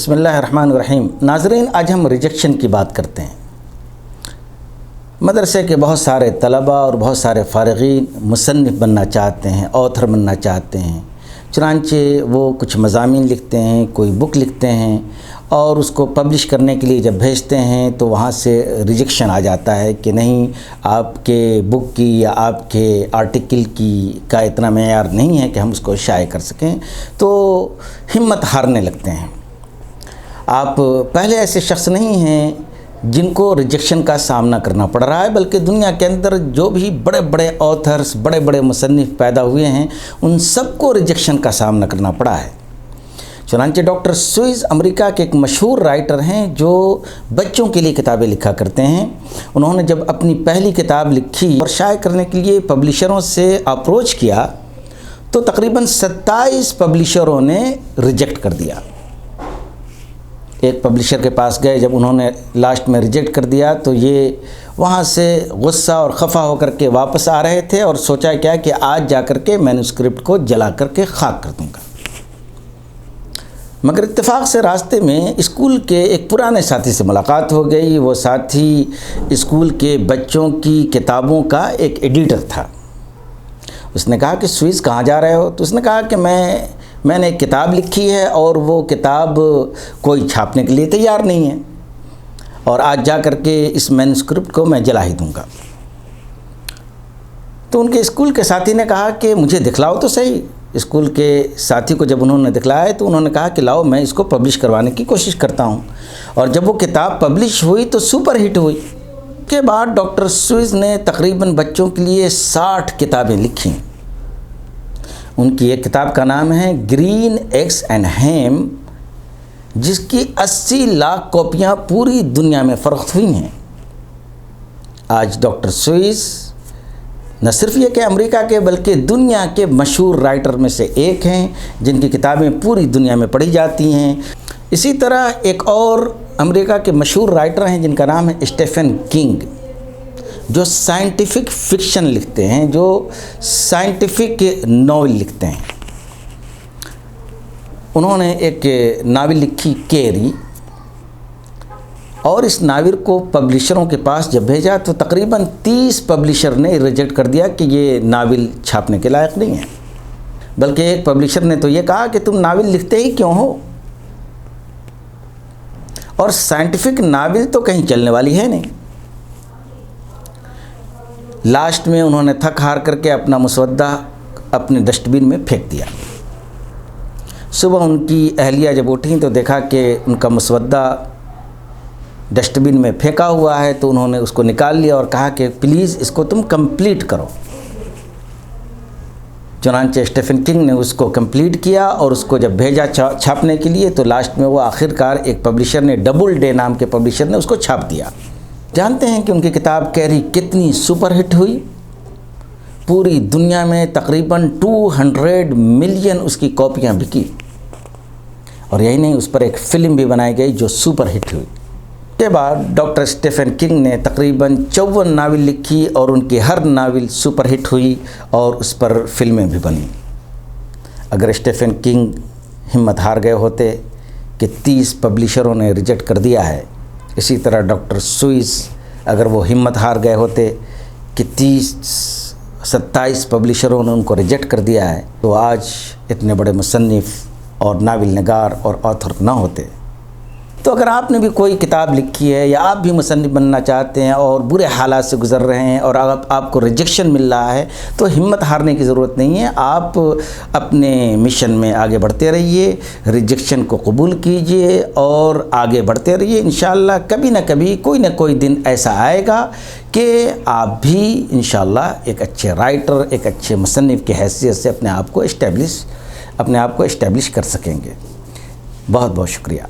بسم اللہ الرحمن الرحیم۔ ناظرین، آج ہم ریجیکشن کی بات کرتے ہیں۔ مدرسے کے بہت سارے طلباء اور بہت سارے فارغین مصنف بننا چاہتے ہیں، آتھر بننا چاہتے ہیں، چنانچہ وہ کچھ مضامین لکھتے ہیں، کوئی بک لکھتے ہیں اور اس کو پبلش کرنے کے لیے جب بھیجتے ہیں تو وہاں سے ریجیکشن آ جاتا ہے کہ نہیں، آپ کے بک کی یا آپ کے آرٹیکل کا اتنا معیار نہیں ہے کہ ہم اس کو شائع کر سکیں، تو ہمت ہارنے لگتے ہیں۔ آپ پہلے ایسے شخص نہیں ہیں جن کو ریجیکشن کا سامنا کرنا پڑ رہا ہے، بلکہ دنیا کے اندر جو بھی بڑے بڑے آتھرز، بڑے بڑے مصنف پیدا ہوئے ہیں، ان سب کو ریجیکشن کا سامنا کرنا پڑا ہے۔ چنانچہ ڈاکٹر سوئز امریکہ کے ایک مشہور رائٹر ہیں جو بچوں کے لیے کتابیں لکھا کرتے ہیں۔ انہوں نے جب اپنی پہلی کتاب لکھی اور شائع کرنے کے لیے پبلشروں سے اپروچ کیا تو تقریباً 27 پبلشروں نے ریجیکٹ کر دیا۔ ایک پبلشر کے پاس گئے، جب انہوں نے لاسٹ میں ریجیکٹ کر دیا تو یہ وہاں سے غصہ اور خفا ہو کر کے واپس آ رہے تھے اور سوچا کیا کہ آج جا کر کے مینوسکرپٹ کو جلا کر کے خاک کر دوں گا۔ مگر اتفاق سے راستے میں اسکول کے ایک پرانے ساتھی سے ملاقات ہو گئی۔ وہ ساتھی اسکول کے بچوں کی کتابوں کا ایک ایڈیٹر تھا۔ اس نے کہا کہ سوئز کہاں جا رہے ہو؟ تو اس نے کہا کہ میں نے ایک کتاب لکھی ہے اور وہ کتاب کوئی چھاپنے کے لیے تیار نہیں ہے، اور آج جا کر کے اس مینوسکرپٹ کو میں جلا ہی دوں گا۔ تو ان کے اسکول کے ساتھی نے کہا کہ مجھے دکھلاؤ تو صحیح۔ اسکول کے ساتھی کو جب انہوں نے دکھلایا تو انہوں نے کہا کہ لاؤ، میں اس کو پبلش کروانے کی کوشش کرتا ہوں۔ اور جب وہ کتاب پبلش ہوئی تو سپر ہٹ ہوئی۔ اس کے بعد ڈاکٹر سوئز نے تقریباً بچوں کے لیے 60 کتابیں لکھیں۔ ان کی ایک کتاب کا نام ہے گرین ایگز اینڈ ہیم، جس کی 80 لاکھ کاپیاں پوری دنیا میں فروخت ہوئی ہیں۔ آج ڈاکٹر سوئز نہ صرف یہ کہ امریکہ کے بلکہ دنیا کے مشہور رائٹر میں سے ایک ہیں جن کی کتابیں پوری دنیا میں پڑھی جاتی ہیں۔ اسی طرح ایک اور امریکہ کے مشہور رائٹر ہیں جن کا نام ہے اسٹیفن کنگ، جو سائنٹیفک فکشن لکھتے ہیں، جو سائنٹیفک ناول لکھتے ہیں۔ انہوں نے ایک ناول لکھی کیری، اور اس ناول کو پبلشروں کے پاس جب بھیجا تو تقریباً 30 پبلشر نے ریجیکٹ کر دیا کہ یہ ناول چھاپنے کے لائق نہیں ہے۔ بلکہ ایک پبلشر نے تو یہ کہا کہ تم ناول لکھتے ہی کیوں ہو، اور سائنٹیفک ناول تو کہیں چلنے والی ہے نہیں۔ لاسٹ میں انہوں نے تھک ہار کر کے اپنا مسودہ اپنے ڈسٹ بن میں پھینک دیا۔ صبح ان کی اہلیہ جب اٹھیں تو دیکھا کہ ان کا مسودہ ڈسٹ بن میں پھینکا ہوا ہے، تو انہوں نے اس کو نکال لیا اور کہا کہ پلیز اس کو تم کمپلیٹ کرو۔ چنانچہ اسٹیفن کنگ نے اس کو کمپلیٹ کیا اور اس کو جب بھیجا چھاپنے کے لیے تو لاسٹ میں وہ آخرکار ایک پبلشر نے، ڈبل ڈے نام کے پبلشر نے، اس کو چھاپ دیا۔ جانتے ہیں کہ ان کی کتاب کیری کتنی سپر ہٹ ہوئی؟ پوری دنیا میں تقریباً 200 ملین اس کی کاپیاں بکی، اور یہی نہیں، اس پر ایک فلم بھی بنائی گئی جو سپر ہٹ ہوئی۔ اس کے بعد ڈاکٹر اسٹیفن کنگ نے تقریباً 54 ناول لکھی اور ان کی ہر ناول سپر ہٹ ہوئی اور اس پر فلمیں بھی بنیں۔ اگر اسٹیفن کنگ ہمت ہار گئے ہوتے کہ 30 پبلشروں نے ریجیکٹ کر دیا ہے، اسی طرح ڈاکٹر سوئز اگر وہ ہمت ہار گئے ہوتے کہ 27 پبلشروں نے ان کو ریجیکٹ کر دیا ہے، تو آج اتنے بڑے مصنف اور ناول نگار اور آتھر نہ ہوتے۔ تو اگر آپ نے بھی کوئی کتاب لکھی ہے یا آپ بھی مصنف بننا چاہتے ہیں اور برے حالات سے گزر رہے ہیں اور آپ کو ریجیکشن مل رہا ہے، تو ہمت ہارنے کی ضرورت نہیں ہے۔ آپ اپنے مشن میں آگے بڑھتے رہیے، ریجیکشن کو قبول کیجئے اور آگے بڑھتے رہیے۔ انشاءاللہ کبھی نہ کبھی کوئی نہ کوئی دن ایسا آئے گا کہ آپ بھی انشاءاللہ ایک اچھے رائٹر، ایک اچھے مصنف کی حیثیت سے اپنے آپ کو اسٹیبلش کر سکیں گے۔ بہت بہت شکریہ۔